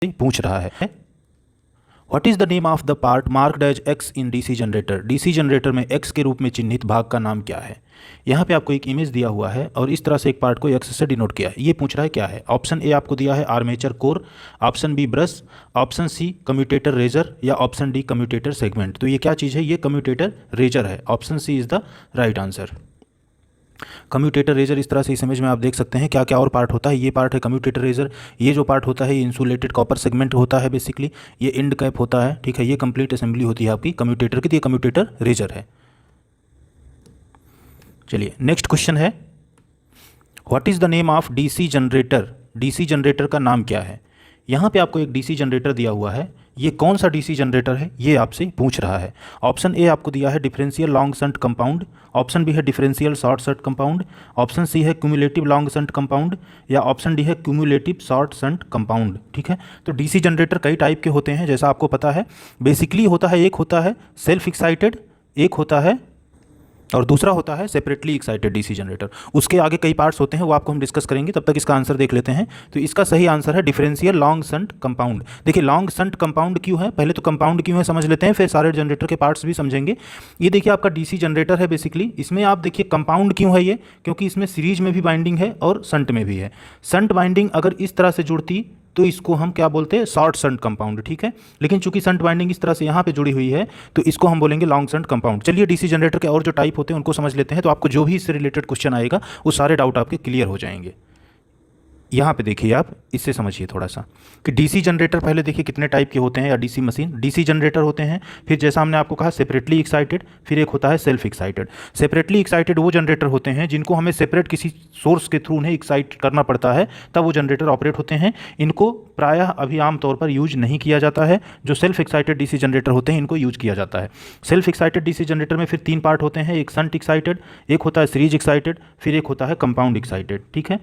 पूछ रहा है what is the name of the part marked as X in DC generator. DC generator में X के रूप में चिन्हित भाग का नाम क्या है। यहाँ पे आपको एक इमेज दिया हुआ है और इस तरह से एक पार्ट को एक्स से डिनोट किया है। ये पूछ रहा है क्या है। ऑप्शन ए आपको दिया है armature core, option B brush, option C commutator riser या ऑप्शन डी कम्यूटेटर सेगमेंट। तो ये क्या चीज़ है, ये कम्यूटेटर रेजर है। Option C is the right answer. Commutator riser इस तरह से इस इमेज में आप देख सकते हैं क्या क्या और पार्ट होता है। ये पार्ट है कम्यूटेटर रेजर, ये जो पार्ट होता है ये इंसुलेटेड कॉपर सेगमेंट होता है बेसिकली, ये एंड कैप होता है, ठीक है। ये कंप्लीट असेंबली होती है आपकी कम्यूटेटर की, तो ये कम्यूटेटर रेजर है। चलिए नेक्स्ट क्वेश्चन है what is the name of DC generator. DC generator का नाम क्या है। यहाँ पे आपको एक डीसी जनरेटर दिया हुआ है, ये कौन सा डीसी जनरेटर है ये आपसे पूछ रहा है। ऑप्शन ए आपको दिया है differential long shunt compound, option B है differential short shunt compound, option C है क्यूमुलेटिव लॉन्ग शंट कंपाउंड या ऑप्शन डी है क्यूमुलेटिव शॉर्ट शंट कंपाउंड, ठीक है। तो डीसी जनरेटर कई टाइप के होते हैं जैसा आपको पता है। बेसिकली होता है, एक होता है सेल्फ एक्साइटेड, एक होता है और दूसरा होता है सेपरेटली एक्साइटेड डीसी जनरेटर। उसके आगे कई पार्ट्स होते हैं, वो आपको हम डिस्कस करेंगे, तब तक इसका आंसर देख लेते हैं। तो इसका सही आंसर है डिफरेंशियल लॉन्ग शंट कंपाउंड। देखिए लॉन्ग शंट कंपाउंड क्यों है, पहले तो कंपाउंड क्यों है समझ लेते हैं, फिर सारे जनरेटर के पार्ट्स भी समझेंगे। ये देखिए आपका डीसी जनरेटर है बेसिकली, इसमें आप देखिए कंपाउंड क्यों है ये, क्योंकि इसमें सीरीज में भी बाइंडिंग है और शंट में भी है। शंट बाइंडिंग अगर इस तरह से जुड़ती तो इसको हम क्या बोलते हैं, शॉर्ट शंट कंपाउंड, ठीक है। लेकिन चूंकि शंट बाइंडिंग इस तरह से यहाँ पे जुड़ी हुई है तो इसको हम बोलेंगे लॉन्ग शंट कंपाउंड। चलिए डीसी जनरेटर के और जो टाइप होते हैं उनको समझ लेते हैं, तो आपको जो भी इससे रिलेटेड क्वेश्चन आएगा वो सारे डाउट आपके क्लियर हो जाएंगे। यहाँ पे देखिए आप इससे समझिए थोड़ा सा कि डीसी जनरेटर पहले देखिए कितने टाइप के होते हैं, या डीसी मशीन डीसी जनरेटर होते हैं। फिर जैसा हमने आपको कहा सेपरेटली एक्साइटेड, फिर एक होता है सेल्फ एक्साइटेड। सेपरेटली एक्साइटेड वो जनरेटर होते हैं जिनको हमें सेपरेट किसी सोर्स के थ्रू उन्हें एक्साइट करना पड़ता है, तब वो जनरेटर ऑपरेट होते हैं। इनको प्रायः अभी आम तौर पर यूज नहीं किया जाता है। जो सेल्फ एक्साइटेड डीसी जनरेटर होते हैं इनको यूज किया जाता है। सेल्फ एक्साइटेड डीसी जनरेटर में फिर तीन पार्ट होते हैं, एक शंट एक्साइटेड, एक होता है सीरीज एक्साइटेड, फिर एक होता है कंपाउंड एक्साइटेड, ठीक है।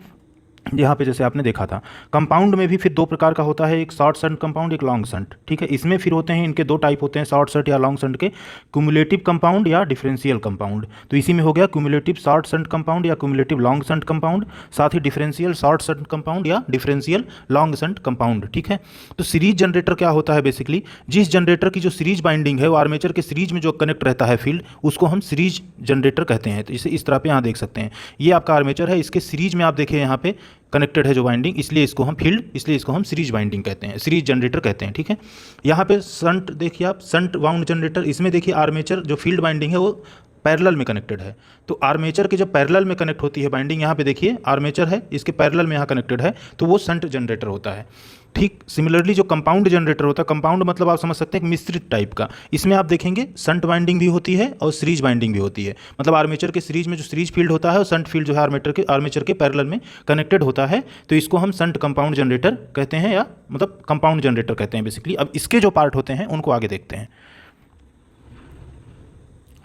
यहाँ पे जैसे आपने देखा था कंपाउंड में भी फिर दो प्रकार का होता है, एक शॉर्ट शंट कंपाउंड, एक लॉन्ग शंट, ठीक है। इसमें फिर होते हैं, इनके दो टाइप होते हैं शॉर्ट शंट या लॉन्ग शंट के, क्यूमुलेटिव कंपाउंड या डिफरेंशियल कंपाउंड। तो इसी में हो गया क्यूमुलेटिव शॉर्ट शंट कंपाउंड या क्यूमुलेटिव लॉन्ग शंट कंपाउंड, साथ ही डिफरेंशियल शॉर्ट शंट कंपाउंड या डिफरेंशियल लॉन्ग शंट कंपाउंड, ठीक है। तो सीरीज जनरेटर क्या होता है, बेसिकली जिस जनरेटर की जो सीरीज बाइंडिंग है वो आर्मेचर के सीरीज में जो कनेक्ट रहता है फील्ड, उसको हम सीरीज जनरेटर कहते हैं। तो इसे इस तरह पे यहाँ देख सकते हैं, ये आपका आर्मेचर है, इसके सीरीज में आप देखिए यहाँ पे कनेक्टेड है जो बाइंडिंग, इसलिए इसको हम फील्ड, इसलिए इसको हम सीरीज बाइंडिंग कहते हैं, सीरीज जनरेटर कहते हैं, ठीक है। यहाँ पे शंट देखिए आप, शंट वाउंड जनरेटर, इसमें देखिए आर्मेचर जो फील्ड बाइंडिंग है वो पैरेलल में कनेक्टेड है। तो आर्मेचर के जब पैरेलल में कनेक्ट होती है बाइंडिंग, यहाँ पे देखिए आर्मेचर है, इसके पैरेलल में यहाँ कनेक्टेड है, तो वो शंट जनरेटर होता है। ठीक सिमिलरली जो कंपाउंड जनरेटर होता है, कंपाउंड मतलब आप समझ सकते हैं मिश्रित टाइप का, इसमें आप देखेंगे शंट बाइंडिंग भी होती है और सीरीज बाइंडिंग भी होती है। मतलब आर्मेचर के सीरीज में जो सीरीज फील्ड होता है और शंट फील्ड जो है आर्मेचर के पैरेलल में कनेक्टेड होता है, तो इसको हम शंट कंपाउंड जनरेटर कहते हैं, या मतलब कंपाउंड जनरेटर कहते हैं बेसिकली। अब इसके जो पार्ट होते हैं उनको आगे देखते हैं,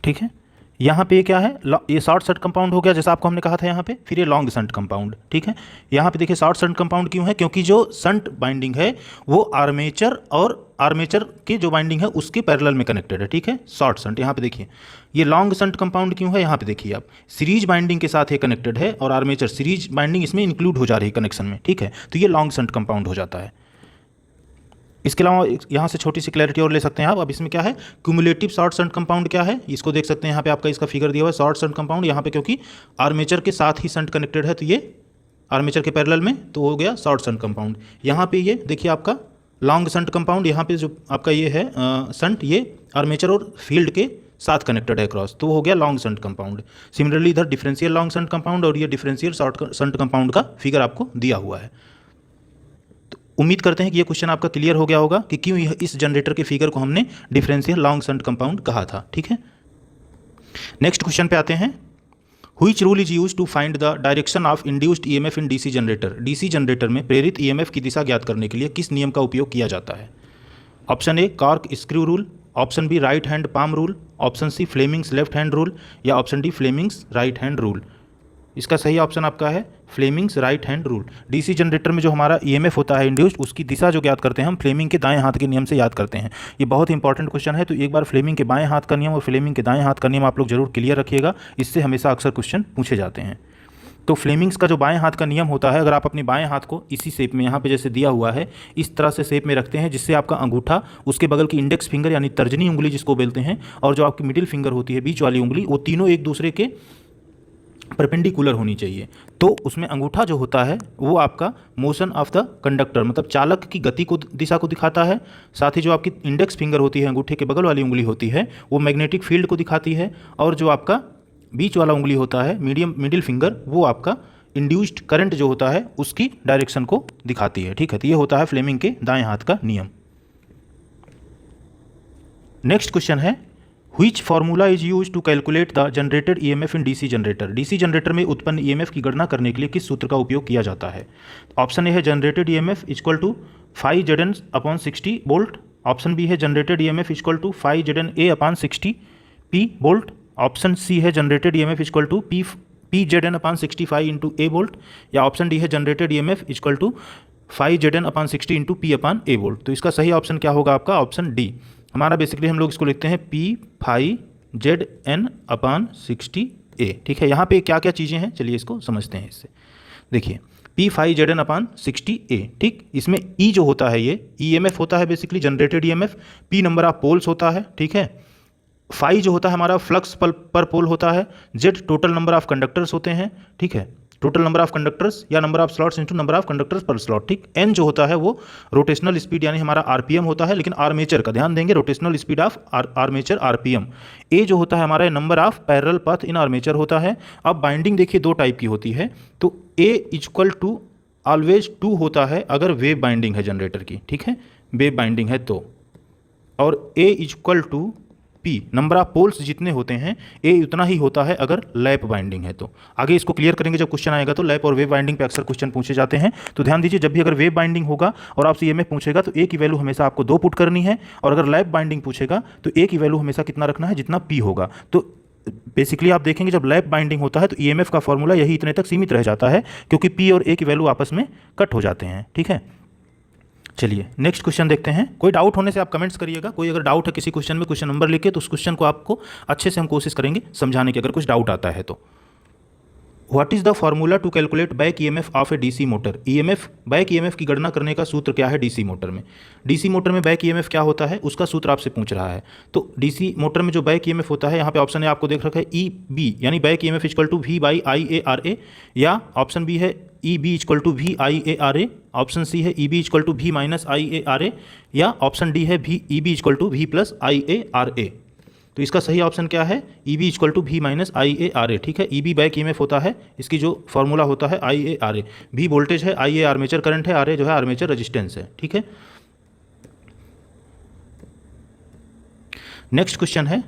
ठीक है। यहाँ पे क्या है, ये शॉर्ट शंट कंपाउंड हो गया जैसा आपको हमने कहा था यहाँ पे, फिर ये लॉन्ग शंट कंपाउंड, ठीक है। यहाँ पे देखिए शॉर्ट शंट कंपाउंड क्यों है, क्योंकि जो शंट बाइंडिंग है वो आर्मेचर और आर्मेचर की जो बाइंडिंग है उसके पैरेलल में कनेक्टेड है, ठीक है, शॉर्ट शंट। यहाँ पे देखिए ये लॉन्ग शंट कंपाउंड क्यों है, यहाँ पे देखिए आप सीरीज बाइंडिंग के साथ ये कनेक्टेड है और आर्मेचर सीरीज बाइंडिंग इसमें इंक्लूड हो जा रही है कनेक्शन में, ठीक है। तो ये लॉन्ग शंट कंपाउंड हो जाता है। इसके अलावा यहाँ से छोटी सी क्लैरिटी और ले सकते हैं आप। अब इसमें क्या है, क्यूमुलेटिव शॉर्ट शंट कंपाउंड क्या है, इसको देख सकते हैं यहाँ पे आपका इसका फिगर दिया हुआ है। शॉर्ट शंट कंपाउंड यहाँ पे क्योंकि आर्मेचर के साथ ही शंट कनेक्टेड है, तो ये आर्मेचर के पैरेलल में, तो हो गया शॉर्ट शंट कंपाउंड। यहाँ पे ये देखिए आपका लॉन्ग शंट कंपाउंड, यहाँ पे जो आपका ये है शंट, ये आर्मेचर और फील्ड के साथ कनेक्टेड है क्रॉस, तो हो गया लॉन्ग शंट कंपाउंड। सिमिलरली इधर डिफरेंशियल लॉन्ग शंट कंपाउंड और ये डिफरेंशियल शॉर्ट शंट कंपाउंड का फिगर आपको दिया हुआ है। उम्मीद करते हैं कि ये क्वेश्चन आपका क्लियर हो गया होगा कि क्यों इस जनरेटर के फिगर को हमने डिफरेंशियल लॉन्ग शंट कंपाउंड कहा था, ठीक है। नेक्स्ट क्वेश्चन पे आते हैं, which rule is used to find the direction of induced EMF in DC generator. DC generator में प्रेरित ईएमएफ की दिशा ज्ञात करने के लिए किस नियम का उपयोग किया जाता है। Option A cork screw rule, option B right hand palm rule, option C Fleming's left hand rule या option D Fleming's right hand rule. इसका सही ऑप्शन आपका है Fleming's right hand rule. DC generator में जो हमारा ईएमएफ होता है इंड्यूस्ड, उसकी दिशा जो ज्ञात करते हैं हम फ्लेमिंग के दाएं हाथ के नियम से याद करते हैं। ये बहुत इंपॉर्टेंट क्वेश्चन है, तो एक बार फ्लेमिंग के बाएं हाथ का नियम और फ्लेमिंग के दाएं हाथ का नियम आप लोग जरूर क्लियर रखिएगा, इससे हमेशा अक्सर क्वेश्चन पूछे जाते हैं। तो फ्लेमिंग्स का जो बाएं हाथ का नियम होता है, अगर आप अपने बाएं हाथ को इसी शेप में यहाँ पे जैसे दिया हुआ है इस तरह से शेप में रखते हैं, जिससे आपका अंगूठा उसके बगल की इंडेक्स फिंगर यानी तर्जनी उंगली जिसको बोलते हैं और जो आपकी मिडिल फिंगर होती है बीच वाली उंगली, वो तीनों एक दूसरे के परपेंडिकुलर होनी चाहिए। तो उसमें अंगूठा जो होता है वो आपका मोशन ऑफ द कंडक्टर मतलब चालक की गति को दिशा को दिखाता है। साथ ही जो आपकी इंडेक्स फिंगर होती है अंगूठे के बगल वाली उंगली होती है वो मैग्नेटिक फील्ड को दिखाती है, और जो आपका बीच वाला उंगली होता है मिडिल फिंगर वो आपका इंड्यूस्ड करंट जो होता है उसकी डायरेक्शन को दिखाती है। ठीक है, तो ये होता है फ्लेमिंग के दाएं हाथ का नियम। नेक्स्ट क्वेश्चन है, Which formula is used to calculate the generated EMF in DC generator? DC generator में उत्पन्न EMF की गणना करने के लिए किस सूत्र का उपयोग किया जाता है? ऑप्शन ए है generated EMF equal to 5 Zn/60 volt. Option B है generated EMF equal to 5 Zn/60 P volt. Option C है generated EMF equal to P Zn/65 A volt. या ऑप्शन डी है generated EMF equal to 5 Zn/60 P/A volt. तो इसका सही option क्या होगा आपका? Option D. हमारा बेसिकली हम लोग इसको लिखते हैं P5Zn/60A। ठीक है, यहाँ पे क्या क्या चीज़ें हैं चलिए इसको समझते हैं इससे। देखिए P5Zn/60A, ठीक, इसमें E जो होता है ये EMF होता है basically generated EMF, P number of poles होता है। ठीक है, फाई जो होता है हमारा फ्लक्स पर पोल होता है, Z total number of conductors होते हैं। ठीक है, टोटल नंबर ऑफ कंडक्टर्स या number of slots into number of conductors पर स्लॉट। ठीक, N जो होता है वो रोटेशनल स्पीड यानी हमारा RPM होता है, लेकिन आर्मेचर का ध्यान देंगे, rotational speed of armature RPM। A जो होता है हमारा number of parallel path in armature होता है। अब बाइंडिंग देखिए दो टाइप की होती है, तो A इक्वल टू ऑलवेज 2 होता है अगर वेव बाइंडिंग है जनरेटर की। ठीक है, वेव बाइंडिंग है तो, और A equal to P number of poles जितने होते हैं A उतना ही होता है अगर लैप बाइंडिंग है तो। आगे इसको क्लियर करेंगे जब क्वेश्चन आएगा, तो लैप और वेव बाइंडिंग पे अक्सर क्वेश्चन पूछे जाते हैं। तो ध्यान दीजिए, जब भी अगर वेव बाइंडिंग होगा और आपसे EMF पूछेगा तो A की वैल्यू हमेशा आपको 2 पुट करनी है, और अगर लैप बाइंडिंग पूछेगा तो A की वैल्यू हमेशा कितना रखना है? जितना P होगा। तो बेसिकली आप देखेंगे जब लैप बाइंडिंग होता है तो EMF का फॉर्मूला यही इतने तक सीमित रह जाता है, क्योंकि P और A की वैल्यू आपस में कट हो जाते हैं। ठीक है, चलिए नेक्स्ट क्वेश्चन देखते हैं। कोई डाउट होने से आप कमेंट्स करिएगा, कोई अगर डाउट है किसी क्वेश्चन में क्वेश्चन नंबर लिखे तो उस क्वेश्चन को आपको अच्छे से हम कोशिश करेंगे समझाने की, अगर कुछ डाउट आता है तो। What is the formula to calculate back EMF of a DC motor? EMF back EMF की गणना करने का सूत्र क्या है DC मोटर में? DC मोटर में बैक EMF क्या होता है उसका सूत्र आपसे पूछ रहा है। तो DC मोटर में जो बैक EMF होता है, यहाँ पे ऑप्शन है आपको देख रखा है EB यानी back EMF equal to V/IARA, या ऑप्शन बी है EB equal to VIARA, option C है EB इक्वल टू V-IARA, या ऑप्शन डी है EB इक्वल टू V+IARA। तो इसका सही ऑप्शन क्या है? EB equal to V-IARA। ठीक है, EB बैक EMF होता है, इसकी जो फॉर्मूला होता है IARA। V वोल्टेज है, IA आर्मेचर करंट है, RA जो है आर्मेचर रेजिस्टेंस है। ठीक है, नेक्स्ट क्वेश्चन है,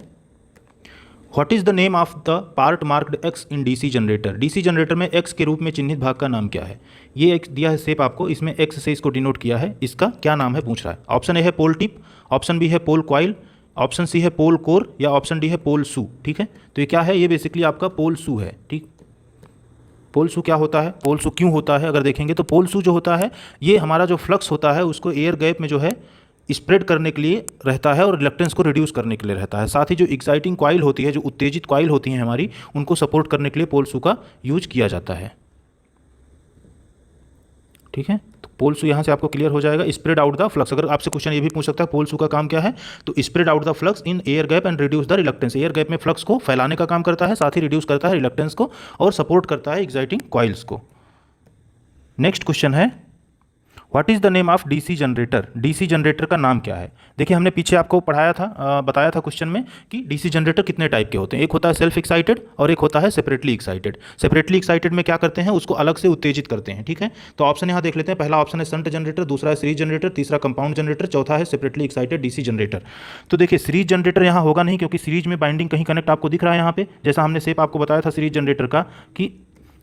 what is the name of the part marked X in DC generator? DC generator में X के रूप में चिन्हित भाग का नाम क्या है? ये एक दिया है शेप आपको, इसमें X से इसको डिनोट किया है, इसका क्या नाम है पूछ रहा है। ऑप्शन ए है पोल टिप, ऑप्शन बी है पोल कॉइल, ऑप्शन सी है पोल कोर, या ऑप्शन डी है पोल शू। ठीक है, तो ये क्या है? ये बेसिकली आपका पोल शू है। ठीक, पोल शू क्या होता है, पोल शू क्यों होता है, अगर देखेंगे तो पोल शू जो होता है ये हमारा जो फ्लक्स होता है उसको एयर गैप में जो है स्प्रेड करने के लिए रहता है और रिलक्टेंस को रिड्यूस करने के लिए रहता है। साथ ही जो एक्साइटिंग कॉइल होती है, जो उत्तेजित कॉइल होती हैं हमारी, उनको सपोर्ट करने के लिए पोल शू का यूज किया जाता है। ठीक है, तो पोल शू यहाँ से आपको क्लियर हो जाएगा। स्प्रेड आउट द फ्लक्स, अगर आपसे क्वेश्चन ये भी पूछ सकता है पोल शू का काम क्या है, तो spread out the flux in air gap and reduce the reluctance. Air gap में फ्लक्स को फैलाने का काम करता है, साथ ही रिड्यूस करता है रिलक्टेंस को और सपोर्ट करता है एक्साइटिंग कॉइल्स को। नेक्स्ट क्वेश्चन है, what is the name of DC generator? DC generator का नाम क्या है? देखिए हमने पीछे आपको पढ़ाया था, बताया था क्वेश्चन में कि DC जनरेटर कितने टाइप के होते हैं। एक होता है सेल्फ एक्साइटेड और एक होता है सेपरेटली एक्साइटेड। सेपरेटली एक्साइटेड में क्या करते हैं, उसको अलग से उत्तेजित करते हैं। ठीक है, तो ऑप्शन यहाँ देख लेते हैं। पहला ऑप्शन है शंट जनरेटर, दूसरा है सीरीज जनरेटर, तीसरा कंपाउंड जनरेटर, चौथा है सेपरेटली एक्साइटेड DC जनरेटर। तो देखिए सीरीज जनरेटर यहाँ होगा नहीं, क्योंकि सीरीज में बाइंडिंग कहीं कनेक्ट आपको दिख रहा है यहाँ पे, जैसा हमने शेप आपको बताया था सीरीज जनरेटर का, कि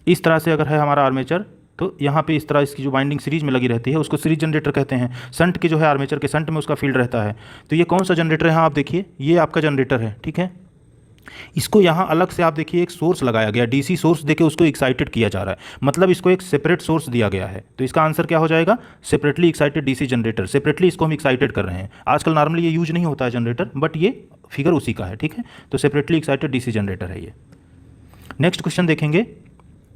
इस तरह से अगर है हमारा आर्मेचर तो यहाँ पे इस तरह इसकी जो बाइंडिंग सीरीज में लगी रहती है उसको सीरीज जनरेटर कहते हैं। शंट के जो है आर्मेचर के शंट में उसका फील्ड रहता है। तो ये कौन सा जनरेटर है, यहाँ आप देखिए ये आपका जनरेटर है। ठीक है, इसको यहाँ अलग से आप देखिए एक सोर्स लगाया गया, DC सोर्स देके उसको एक्साइटेड किया जा रहा है, मतलब इसको एक सेपरेट सोर्स दिया गया है। तो इसका आंसर क्या हो जाएगा? Separately excited DC generator. Separately इसको हम एक्साइटेड कर रहे हैं। आजकल नॉर्मली ये यूज नहीं होता है जनरेटर, बट ये फिगर उसी का है। ठीक है, तो सेपरेटली एक्साइटेड DC जनरेटर है ये। नेक्स्ट क्वेश्चन देखेंगे,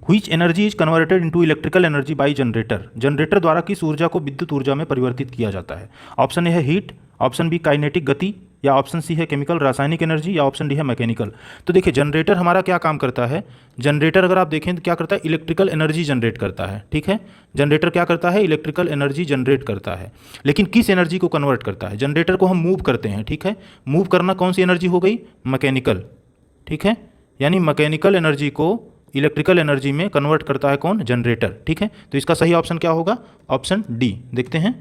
which energy is converted into electrical energy by generator, generator द्वारा किस ऊर्जा को विद्युत ऊर्जा में परिवर्तित किया जाता है। ऑप्शन ए है हीट, ऑप्शन बी काइनेटिक गति, या ऑप्शन सी है केमिकल रासायनिक एनर्जी, या ऑप्शन डी है मैकेनिकल। तो देखिए जनरेटर हमारा क्या काम करता है, जनरेटर अगर आप देखें तो क्या करता है, इलेक्ट्रिकल एनर्जी जनरेट करता है। ठीक है, जनरेटर क्या करता है, इलेक्ट्रिकल एनर्जी जनरेट करता है। लेकिन किस एनर्जी को कन्वर्ट करता है, जनरेटर को हम मूव करते हैं। ठीक है, मूव करना कौन सी एनर्जी हो गई, मैकेनिकल। ठीक है, यानी मैकेनिकल एनर्जी को इलेक्ट्रिकल एनर्जी में कन्वर्ट करता है कौन, जनरेटर। ठीक है, तो इसका सही ऑप्शन क्या होगा, ऑप्शन डी। देखते हैं,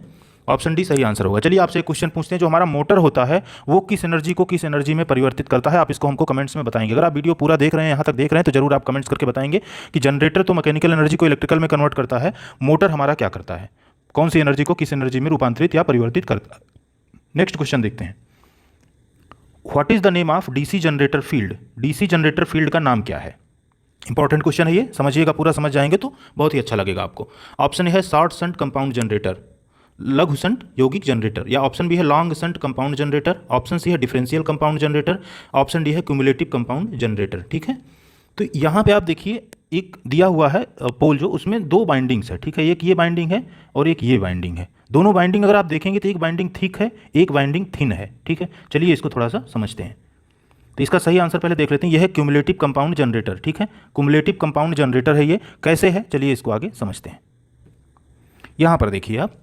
ऑप्शन डी सही आंसर होगा। चलिए आपसे एक क्वेश्चन पूछते हैं, जो हमारा मोटर होता है वो किस एनर्जी को किस एनर्जी में परिवर्तित करता है। आप इसको हमको कमेंट्स में बताएंगे। अगर आप वीडियो पूरा देख रहे हैं, यहाँ तक देख रहे हैं, तो जरूर आप कमेंट्स करके बताएंगे कि जनरेटर तो मैकेनिकल एनर्जी को इलेक्ट्रिकल में कन्वर्ट करता है, मोटर हमारा क्या करता है, कौन सी एनर्जी को किस एनर्जी में रूपांतरित या परिवर्तित करता है। नेक्स्ट क्वेश्चन देखते हैं, what is the name of DC generator field, DC generator field का नाम क्या है। इंपॉर्टेंट क्वेश्चन है ये, समझिएगा, पूरा समझ जाएंगे तो बहुत ही अच्छा लगेगा आपको। ऑप्शन ए है शॉर्ट शंट कंपाउंड जनरेटर, लघु शंट यौगिक जनरेटर, या ऑप्शन बी है long shunt compound generator, option C है differential compound generator, option D है क्यूमुलेटिव कंपाउंड जनरेटर। ठीक है, तो यहाँ पे आप देखिए एक दिया हुआ है पोल, जो उसमें दो बाइंडिंग्स है। ठीक है, एक ये बाइंडिंग है और एक ये बाइंडिंग है। दोनों बाइंडिंग अगर आप देखेंगे तो एक बाइंडिंग थिक है, एक बाइंडिंग थिन है। ठीक है, चलिए इसको थोड़ा सा समझते हैं। तो इसका सही आंसर पहले देख लेते हैं, यह है क्यूमुलेटिव कंपाउंड जनरेटर। ठीक है, क्यूमुलेटिव कंपाउंड जनरेटर है ये। कैसे है, चलिए इसको आगे समझते हैं। यहाँ पर देखिए आप,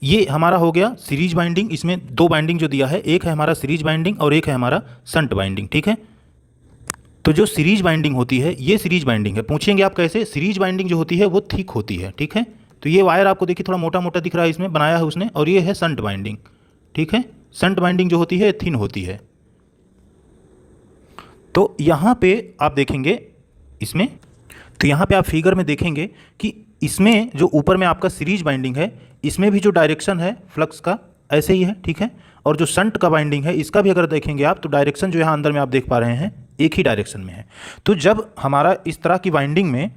ये हमारा हो गया सीरीज बाइंडिंग। इसमें दो बाइंडिंग जो दिया है, एक है हमारा सीरीज बाइंडिंग और एक है हमारा शंट बाइंडिंग। ठीक है, तो जो सीरीज बाइंडिंग होती है, ये सीरीज बाइंडिंग है। पूछेंगे आप कैसे, सीरीज बाइंडिंग जो होती है वो थिक होती है। ठीक है, तो ये वायर आपको देखिए थोड़ा मोटा मोटा दिख रहा है, इसमें बनाया है उसने, और ये है शंट बाइंडिंग। ठीक है, शंट बाइंडिंग जो होती है थिन होती है। तो यहाँ पे आप देखेंगे इसमें, तो यहाँ पे आप फिगर में देखेंगे कि इसमें जो ऊपर में आपका सीरीज बाइंडिंग है, इसमें भी जो डायरेक्शन है फ्लक्स का ऐसे ही है। ठीक है, और जो शंट का बाइंडिंग है, इसका भी अगर देखेंगे आप, तो डायरेक्शन जो यहाँ अंदर में आप देख पा रहे हैं एक ही डायरेक्शन में है। तो जब हमारा इस तरह की बाइंडिंग में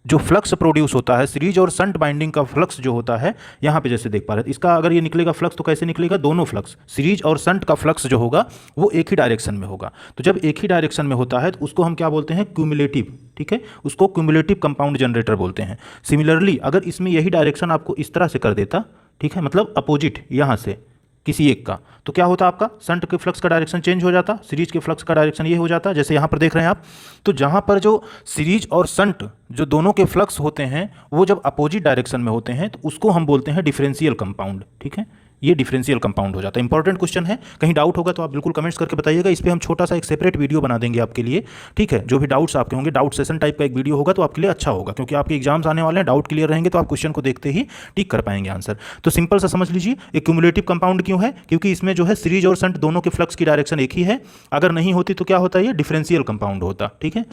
जो फ्लक्स प्रोड्यूस होता है, सीरीज और शंट बाइंडिंग का फ्लक्स जो होता है, यहाँ पे जैसे देख पा रहे हैं, इसका अगर ये निकलेगा फ्लक्स तो कैसे निकलेगा, दोनों फ्लक्स, सीरीज और शंट का फ्लक्स जो होगा वो एक ही डायरेक्शन में होगा। तो जब एक ही डायरेक्शन में होता है तो उसको हम क्या बोलते हैं, क्यूमुलेटिव। ठीक है, उसको क्यूमुलेटिव कंपाउंड जनरेटर बोलते हैं। सिमिलरली अगर इसमें यही डायरेक्शन आपको इस तरह से कर देता, ठीक है, मतलब अपोजिट यहाँ से किसी एक का, तो क्या होता आपका, शंट के फ्लक्स का डायरेक्शन चेंज हो जाता, सीरीज के फ्लक्स का डायरेक्शन ये हो जाता, जैसे यहाँ पर देख रहे हैं आप। तो जहाँ पर जो सीरीज और शंट जो दोनों के फ्लक्स होते हैं वो जब अपोजिट डायरेक्शन में होते हैं तो उसको हम बोलते हैं डिफरेंशियल कंपाउंड। ठीक है, ये डिफरेंशियल कंपाउंड हो जाता है। इंपॉर्टेंट क्वेश्चन है, कहीं डाउट होगा तो आप बिल्कुल कमेंट्स करके बताइएगा। इस पर हम छोटा सा एक सेपरेट वीडियो बना देंगे आपके लिए। ठीक है, जो भी डाउट्स आपके होंगे, डाउट सेशन टाइप का एक वीडियो होगा तो आपके लिए अच्छा होगा, क्योंकि आपके एग्जाम्स आने वाले हैं, डाउट क्लियर रहेंगे तो आप क्वेश्चन को देखते ही टिक कर पाएंगे आंसर। तो सिंपल सा समझ लीजिए, एक क्यूमुलेटिव कंपाउंड क्यों है, क्योंकि इसमें जो है सीरीज और शंट दोनों के फ्लक्स की डायरेक्शन एक ही है। अगर नहीं होती तो क्या होता है, ये डिफरेंशियल कंपाउंड होता। ठीक है,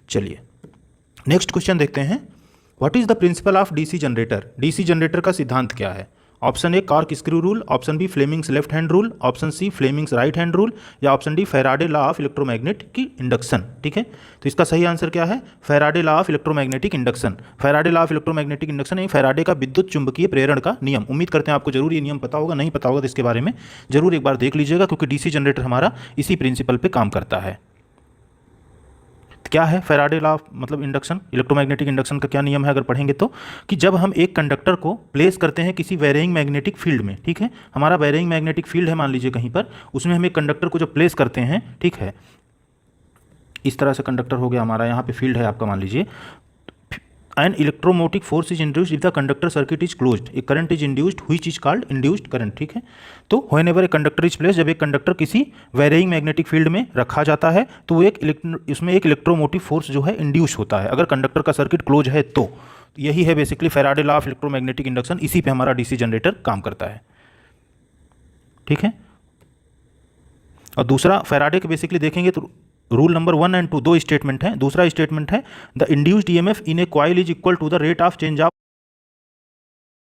चलिए नेक्स्ट क्वेश्चन देखते हैं, what is the principle of DC generator, DC generator का सिद्धांत क्या है। Option A cork screw rule, option B Fleming's left hand rule, option C Fleming's right hand rule, या option D Faraday law of electromagnetic induction. ठीक है, तो इसका सही आंसर क्या है, Faraday law of electromagnetic induction. Faraday law of electromagnetic induction यानी Faraday का विद्युत चुंबकीय प्रेरण का नियम। उम्मीद करते हैं आपको जरूर ये नियम पता होगा, नहीं पता होगा तो इसके बारे में जरूर एक बार देख लीजिएगा, क्योंकि डीसी जनरेटर हमारा इसी प्रिंसिपल पे काम करता है। क्या है फैराडे लॉ मतलब इंडक्शन, इलेक्ट्रोमैग्नेटिक इंडक्शन का क्या नियम है अगर पढ़ेंगे तो, कि जब हम एक कंडक्टर को प्लेस करते हैं किसी वेरिंग मैग्नेटिक फील्ड में, ठीक है, हमारा वेरिंग मैग्नेटिक फील्ड है मान लीजिए कहीं पर, उसमें हम एक कंडक्टर को जब प्लेस करते हैं, ठीक है, इस तरह से कंडक्टर हो गया हमारा, यहाँ पे फील्ड है आपका मान लीजिए, an electromotive force is induced if the conductor circuit is closed, a current is induced which is called induced current. ठीक है, तो whenever a conductor is place, जब एक कंडक्टर किसी वेरिंग मैग्नेटिक फील्ड में रखा जाता है तो वो इसमें एक इलेक्ट्रोमोटिव फोर्स जो है इंड्यूस होता है, अगर कंडक्टर का सर्किट क्लोज है तो। यही है basically Faraday law of electromagnetic induction, इसी पे हमारा डीसी जनरेटर काम करता है। ठीक है, और दूसरा फैराडे के बेसिकली देखेंगे तो रूल नंबर 1 और 2 दो स्टेटमेंट हैं। दूसरा स्टेटमेंट है the induced EMF in a coil is equal to the rate of change of